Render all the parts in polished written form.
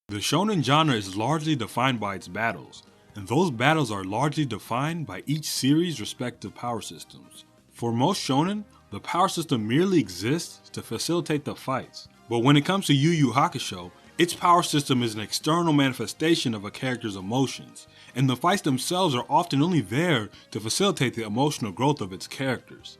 The shonen genre is largely defined by its battles, and those battles are largely defined by each series' respective power systems. For most shonen, the power system merely exists to facilitate the fights, but when it comes to Yu Yu Hakusho, its power system is an external manifestation of a character's emotions, and the fights themselves are often only there to facilitate the emotional growth of its characters.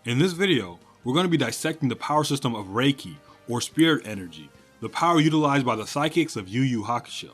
In this video, we're going to be dissecting the power system of Reiki, or spirit energy, the power utilized by the psychics of Yu Yu Hakusho.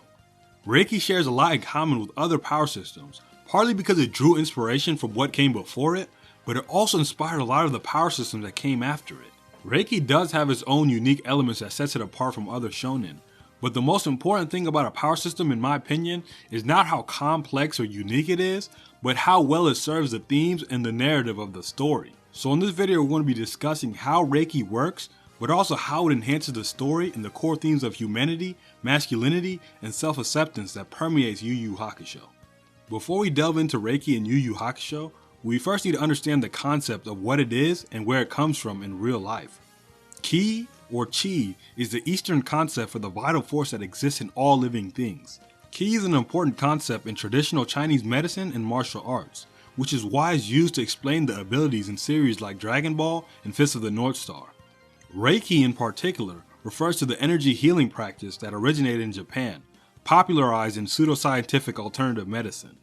Reiki shares a lot in common with other power systems, partly because it drew inspiration from what came before it, but it also inspired a lot of the power systems that came after it. Reiki does have its own unique elements that sets it apart from other shonen, but the most important thing about a power system, in my opinion, is not how complex or unique it is, but how well it serves the themes and the narrative of the story. So in this video, we're going to be discussing how Reiki works, but also how it enhances the story and the core themes of humanity, masculinity, and self-acceptance that permeates Yu Yu Hakusho. Before we delve into Reiki and Yu Yu Hakusho, we first need to understand the concept of what it is and where it comes from in real life. Ki, or Chi, is the Eastern concept for the vital force that exists in all living things. Ki is an important concept in traditional Chinese medicine and martial arts, which is why it's used to explain the abilities in series like Dragon Ball and Fist of the North Star. Reiki in particular refers to the energy healing practice that originated in Japan, popularized in pseudoscientific alternative medicine.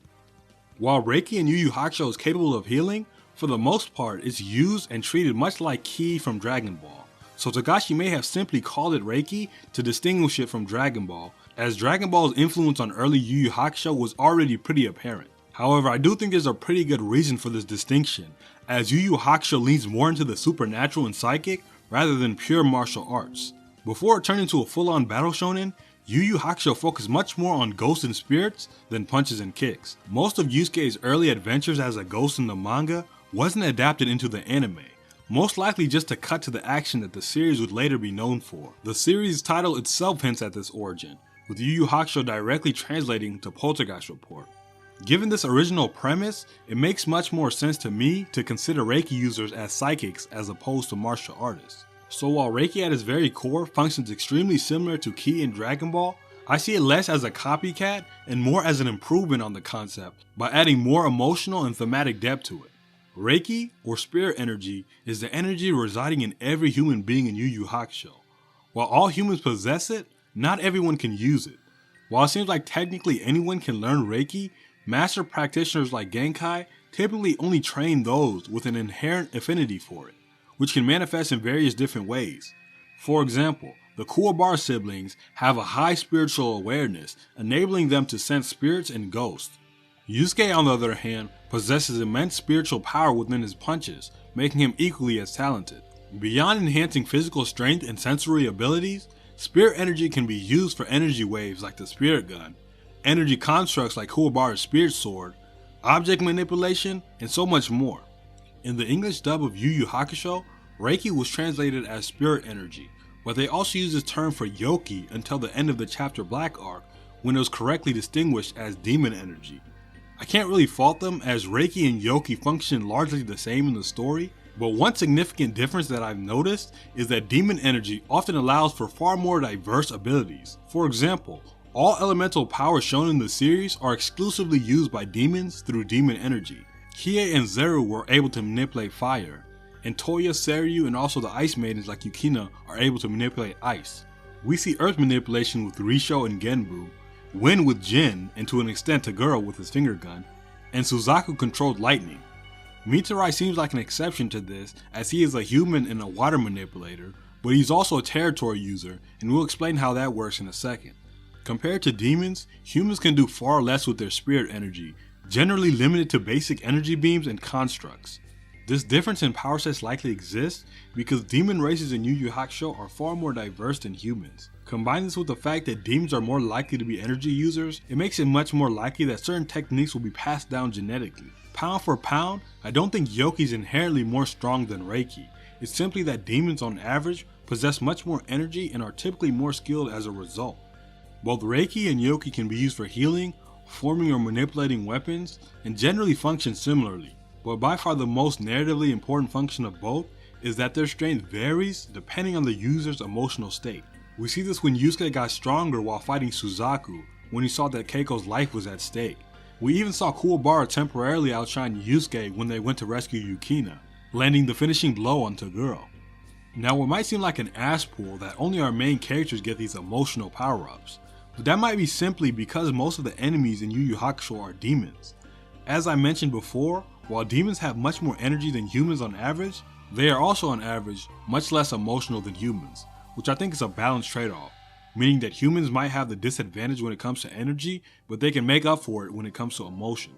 While Reiki in Yu Yu Hakusho is capable of healing, for the most part it's used and treated much like Ki from Dragon Ball, so Togashi may have simply called it Reiki to distinguish it from Dragon Ball, as Dragon Ball's influence on early Yu Yu Hakusho was already pretty apparent. However, I do think there's a pretty good reason for this distinction, as Yu Yu Hakusho leans more into the supernatural and psychic rather than pure martial arts. Before it turned into a full-on battle shonen, Yu Yu Hakusho focused much more on ghosts and spirits than punches and kicks. Most of Yusuke's early adventures as a ghost in the manga wasn't adapted into the anime, most likely just to cut to the action that the series would later be known for. The series' title itself hints at this origin, with Yu Yu Hakusho directly translating to Poltergeist Report. Given this original premise, it makes much more sense to me to consider Reiki users as psychics as opposed to martial artists. So while Reiki at its very core functions extremely similar to Ki in Dragon Ball, I see it less as a copycat and more as an improvement on the concept by adding more emotional and thematic depth to it. Reiki, or spirit energy, is the energy residing in every human being in Yu Yu Hakusho. While all humans possess it, not everyone can use it. While it seems like technically anyone can learn Reiki, master practitioners like Genkai typically only train those with an inherent affinity for it, which can manifest in various different ways. For example, the Kuwabara siblings have a high spiritual awareness, enabling them to sense spirits and ghosts. Yusuke, on the other hand, possesses immense spiritual power within his punches, making him equally as talented. Beyond enhancing physical strength and sensory abilities, spirit energy can be used for energy waves like the spirit gun, energy constructs like Kuwabara's spirit sword, object manipulation, and so much more. In the English dub of Yu Yu Hakusho, Reiki was translated as spirit energy, but they also used this term for Yoki until the end of the Chapter Black arc, when it was correctly distinguished as demon energy. I can't really fault them, as Reiki and Yoki function largely the same in the story, but one significant difference that I've noticed is that demon energy often allows for far more diverse abilities. For example, all elemental powers shown in the series are exclusively used by demons through demon energy. Kie and Zeru were able to manipulate fire, and Toya, Seiryu, and also the ice maidens like Yukina are able to manipulate ice. We see earth manipulation with Risho and Genbu, wind with Jin, and to an extent Taguro with his finger gun, and Suzaku controlled lightning. Mitarai seems like an exception to this, as he is a human and a water manipulator, but he's also a territory user, and we'll explain how that works in a second. Compared to demons, humans can do far less with their spirit energy, generally limited to basic energy beams and constructs. This difference in power sets likely exists because demon races in Yu Yu Hakusho are far more diverse than humans. Combine this with the fact that demons are more likely to be energy users, it makes it much more likely that certain techniques will be passed down genetically. Pound for pound, I don't think Yoki is inherently more strong than Reiki. It's simply that demons on average possess much more energy and are typically more skilled as a result. Both Reiki and Yoki can be used for healing, forming or manipulating weapons, and generally function similarly, but by far the most narratively important function of both is that their strength varies depending on the user's emotional state. We see this when Yusuke got stronger while fighting Suzaku, when he saw that Keiko's life was at stake. We even saw Kuwabara temporarily outshine Yusuke when they went to rescue Yukina, landing the finishing blow on Toguro. Now it might seem like an ass pull that only our main characters get these emotional power-ups, but that might be simply because most of the enemies in Yu Yu Hakusho are demons. As I mentioned before, while demons have much more energy than humans on average, they are also on average much less emotional than humans, which I think is a balanced trade-off, meaning that humans might have the disadvantage when it comes to energy, but they can make up for it when it comes to emotion.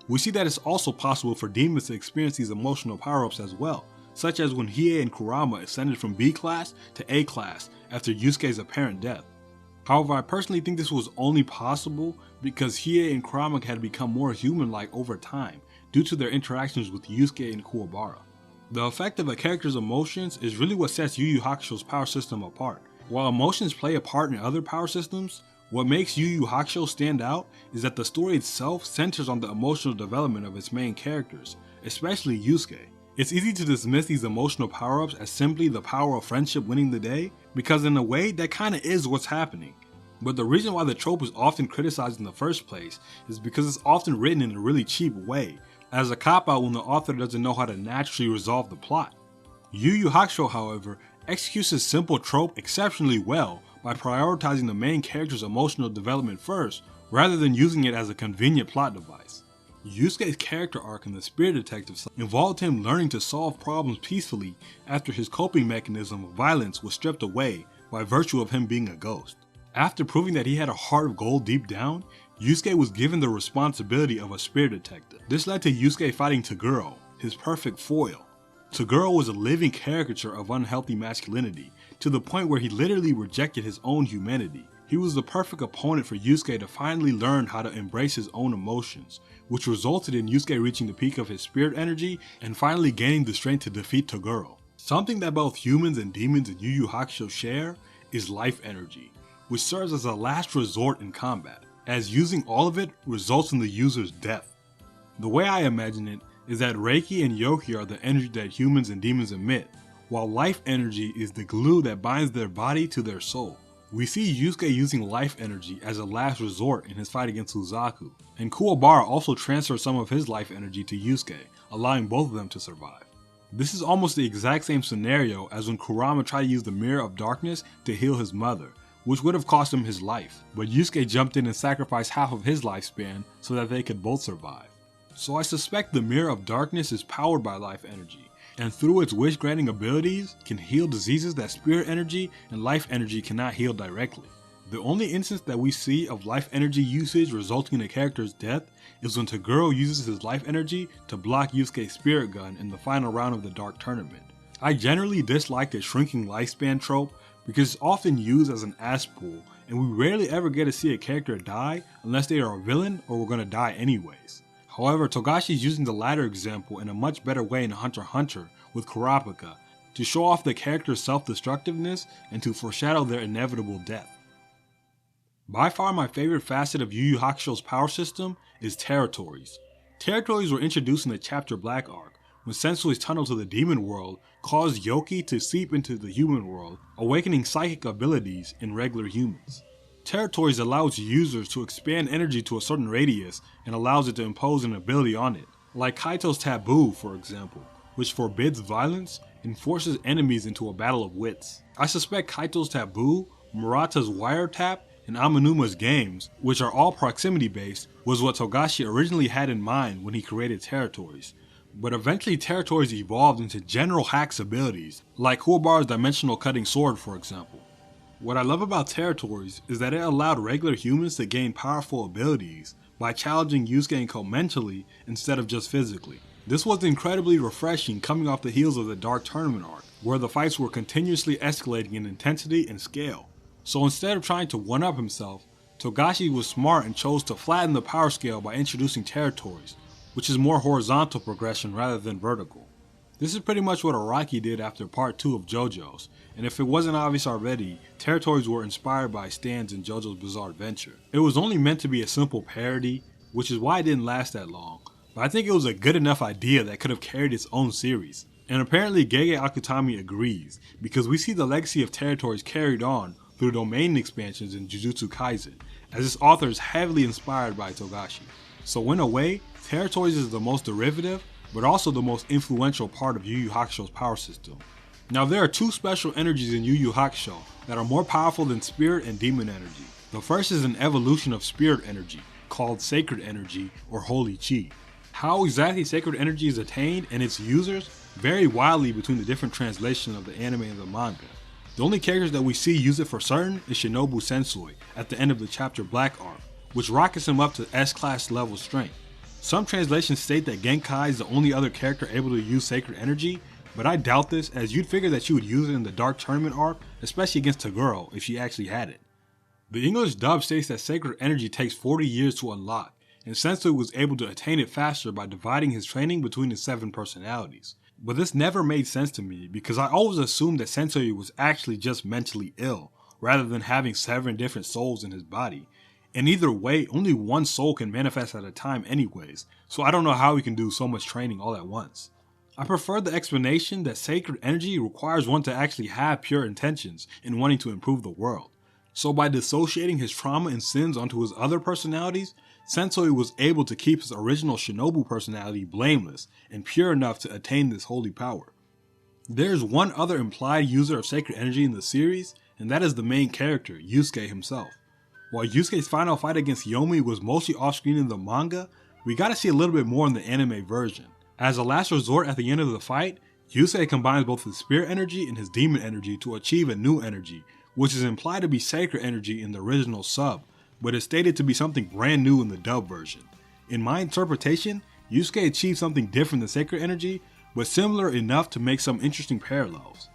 We see that it's also possible for demons to experience these emotional power-ups as well, such as when Hiei and Kurama ascended from B class to A class after Yusuke's apparent death. However, I personally think this was only possible because Hiei and Kurama had become more human-like over time due to their interactions with Yusuke and Kuwabara. The effect of a character's emotions is really what sets Yu Yu Hakusho's power system apart. While emotions play a part in other power systems, what makes Yu Yu Hakusho stand out is that the story itself centers on the emotional development of its main characters, especially Yusuke. It's easy to dismiss these emotional power-ups as simply the power of friendship winning the day, because in a way that kinda is what's happening. But the reason why the trope is often criticized in the first place is because it's often written in a really cheap way, as a cop-out when the author doesn't know how to naturally resolve the plot. Yu Yu Hakusho, however, executes this simple trope exceptionally well by prioritizing the main character's emotional development first, rather than using it as a convenient plot device. Yusuke's character arc in the Spirit Detective involved him learning to solve problems peacefully after his coping mechanism of violence was stripped away by virtue of him being a ghost. After proving that he had a heart of gold deep down, Yusuke was given the responsibility of a Spirit Detective. This led to Yusuke fighting Toguro, his perfect foil. Toguro was a living caricature of unhealthy masculinity, to the point where he literally rejected his own humanity. He was the perfect opponent for Yusuke to finally learn how to embrace his own emotions, which resulted in Yusuke reaching the peak of his spirit energy and finally gaining the strength to defeat Toguro. Something that both humans and demons in Yu Yu Hakusho share is life energy, which serves as a last resort in combat, as using all of it results in the user's death. The way I imagine it is that Reiki and Yoki are the energy that humans and demons emit, while life energy is the glue that binds their body to their soul. We see Yusuke using life energy as a last resort in his fight against Suzaku, and Kuwabara also transfers some of his life energy to Yusuke, allowing both of them to survive. This is almost the exact same scenario as when Kurama tried to use the Mirror of Darkness to heal his mother, which would have cost him his life, but Yusuke jumped in and sacrificed half of his lifespan so that they could both survive. So I suspect the Mirror of Darkness is powered by life energy, and through its wish-granting abilities, can heal diseases that spirit energy and life energy cannot heal directly. The only instance that we see of life energy usage resulting in a character's death is when Toguro uses his life energy to block Yusuke's spirit gun in the final round of the Dark Tournament. I generally dislike the shrinking lifespan trope because it's often used as an ass pull, and we rarely ever get to see a character die unless they are a villain or we're gonna die anyways. However, Togashi is using the latter example in a much better way in Hunter x Hunter with Kurapika to show off the character's self-destructiveness and to foreshadow their inevitable death. By far my favorite facet of Yu Yu Hakusho's power system is territories. Territories were introduced in the Chapter Black arc, when Sensui's tunnel to the demon world caused Yoki to seep into the human world, awakening psychic abilities in regular humans. Territories allows users to expand energy to a certain radius and allows it to impose an ability on it, like Kaito's Taboo for example, which forbids violence and forces enemies into a battle of wits. I suspect Kaito's Taboo, Murata's Wiretap, and Amanuma's Games, which are all proximity based, was what Togashi originally had in mind when he created territories. But eventually territories evolved into general hacks abilities, like Kuwabara's Dimensional Cutting Sword for example. What I love about territories is that it allowed regular humans to gain powerful abilities by challenging Yusuke and Ko mentally instead of just physically. This was incredibly refreshing coming off the heels of the Dark Tournament arc, where the fights were continuously escalating in intensity and scale. So instead of trying to one-up himself, Togashi was smart and chose to flatten the power scale by introducing territories, which is more horizontal progression rather than vertical. This is pretty much what Araki did after part 2 of JoJo's, and if it wasn't obvious already, territories were inspired by stands in JoJo's Bizarre Adventure. It was only meant to be a simple parody, which is why it didn't last that long, but I think it was a good enough idea that could have carried its own series. And apparently Gege Akutami agrees, because we see the legacy of territories carried on through domain expansions in Jujutsu Kaisen, as this author is heavily inspired by Togashi. So in a way, territories is the most derivative, but also the most influential part of Yu Yu Hakusho's power system. Now there are two special energies in Yu Yu Hakusho that are more powerful than spirit and demon energy. The first is an evolution of spirit energy, called sacred energy or holy chi. How exactly sacred energy is attained and its users vary wildly between the different translations of the anime and the manga. The only characters that we see use it for certain is Shinobu Sensui at the end of the chapter Black arc, which rockets him up to S-class level strength. Some translations state that Genkai is the only other character able to use sacred energy, but I doubt this, as you'd figure that she would use it in the Dark Tournament arc, especially against Toguro if she actually had it. The English dub states that sacred energy takes 40 years to unlock, and Sensui was able to attain it faster by dividing his training between his 7 personalities. But this never made sense to me because I always assumed that Sensui was actually just mentally ill, rather than having 7 different souls in his body. And either way, only one soul can manifest at a time anyways, so I don't know how he can do so much training all at once. I prefer the explanation that sacred energy requires one to actually have pure intentions in wanting to improve the world. So by dissociating his trauma and sins onto his other personalities, Sensui was able to keep his original Shinobu personality blameless and pure enough to attain this holy power. There's one other implied user of sacred energy in the series, and that is the main character, Yusuke himself. While Yusuke's final fight against Yomi was mostly off-screen in the manga, we got to see a little bit more in the anime version. As a last resort at the end of the fight, Yusuke combines both his spirit energy and his demon energy to achieve a new energy, which is implied to be sacred energy in the original sub, but is stated to be something brand new in the dub version. In my interpretation, Yusuke achieved something different than sacred energy, but similar enough to make some interesting parallels.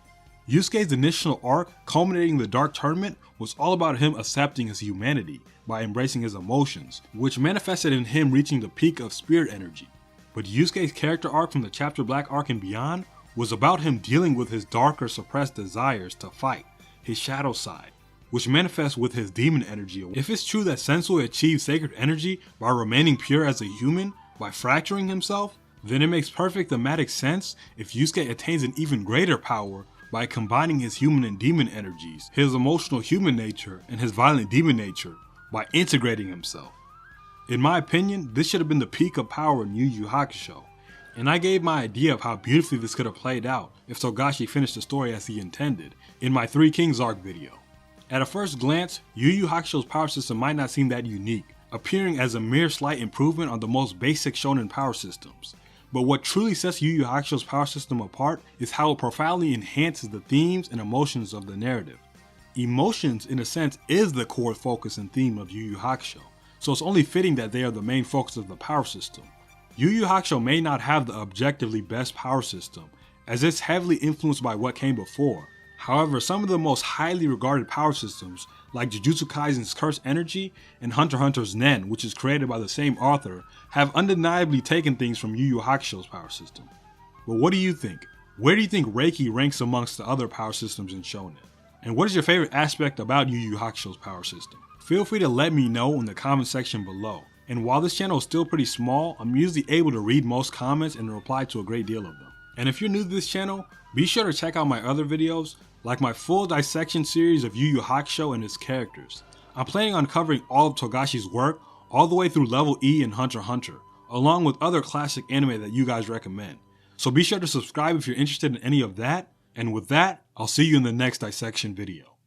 Yusuke's initial arc, culminating in the Dark Tournament, was all about him accepting his humanity by embracing his emotions, which manifested in him reaching the peak of spirit energy. But Yusuke's character arc from the chapter Black arc and beyond was about him dealing with his darker suppressed desires to fight, his shadow side, which manifests with his demon energy. If it's true that Sensui achieved sacred energy by remaining pure as a human, by fracturing himself, then it makes perfect thematic sense if Yusuke attains an even greater power by combining his human and demon energies, his emotional human nature and his violent demon nature, by integrating himself. In my opinion, this should have been the peak of power in Yu Yu Hakusho, and I gave my idea of how beautifully this could have played out if Togashi finished the story as he intended in my 3 Kings arc video. At a first glance, Yu Yu Hakusho's power system might not seem that unique, appearing as a mere slight improvement on the most basic shonen power systems. But what truly sets Yu Yu Hakusho's power system apart is how it profoundly enhances the themes and emotions of the narrative. Emotions, in a sense, is the core focus and theme of Yu Yu Hakusho, so it's only fitting that they are the main focus of the power system. Yu Yu Hakusho may not have the objectively best power system, as it's heavily influenced by what came before. However, some of the most highly regarded power systems, like Jujutsu Kaisen's Cursed Energy and Hunter x Hunter's Nen, which is created by the same author, have undeniably taken things from Yu Yu Hakusho's power system. But what do you think? Where do you think Reiki ranks amongst the other power systems in Shonen? And what is your favorite aspect about Yu Yu Hakusho's power system? Feel free to let me know in the comment section below. And while this channel is still pretty small, I'm usually able to read most comments and reply to a great deal of them. And if you're new to this channel, be sure to check out my other videos, like my full dissection series of Yu Yu Hakusho and its characters. I'm planning on covering all of Togashi's work, all the way through level E in Hunter x Hunter, along with other classic anime that you guys recommend. So be sure to subscribe if you're interested in any of that, and with that, I'll see you in the next dissection video.